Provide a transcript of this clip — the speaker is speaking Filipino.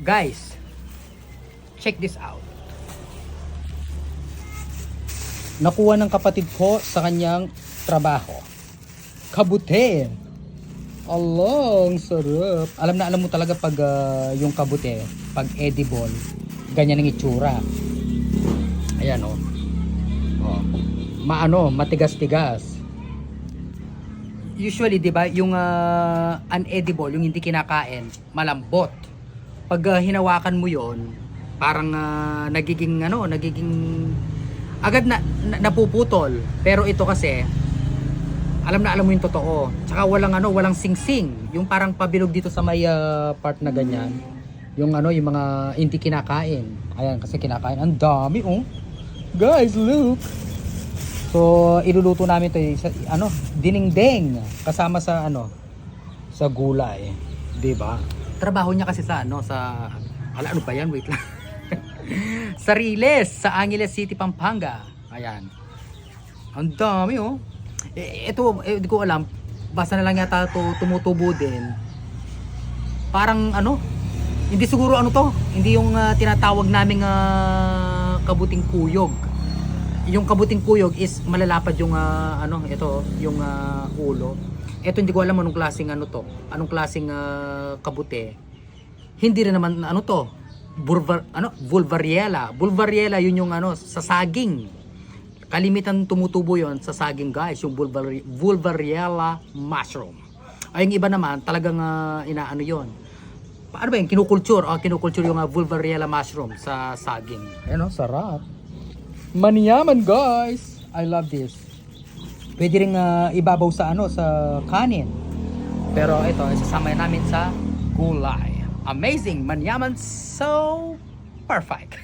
Guys, check this out. Nakuha ng kapatid ko sa kanyang trabaho. Kabute. Allah, ang sarap. Alam mo talaga pag yung kabute, pag edible, ganyan ang itsura. Ayan oh. Matigas-tigas. Usually, 'di ba, yung unedible, yung hindi kinakain, malambot. Pag hinawakan mo 'yon, parang nagiging agad na napuputol. Pero ito kasi alam mo yung totoo. Tsaka walang singsing. Yung parang pabilog dito sa may part na ganyan. Yung yung mga hindi kinakain. Ayan, kasi kinakain. Ang dami oh. Guys, look. So, iluluto namin 'to sa dinengdeng kasama sa sa gulay, 'di ba? Trabaho niya kasi sa ano ba 'yan? Wait lang. Sa Riles, sa Angeles City, Pampanga. Ayan. Ang dami oh. Ito, hindi ko alam. Basta na lang yata tumutubo din. Parang hindi siguro to. Hindi yung tinatawag naming kabuting kuyog. Yung kabuting kuyog is malalapad yung yung ulo. Ito hindi ko alam anong klaseng to. Anong klaseng kabute. Hindi rin naman to. Bulvariella. Bulvariella yun yung sa saging. Kalimitan tumutubo yon sa saging, guys, yung Bulvariella mushroom. Ay yung iba naman talagang inaano yon. Paano ba yung kinukulture? Kinukulture yung Bulvariella mushroom sa saging. Ayan sarap. Maniyaman, guys. I love this. Pwede ring ibabaw sa sa kanin. Pero ito, isasama namin sa gulay. Amazing, manyaman, so perfect.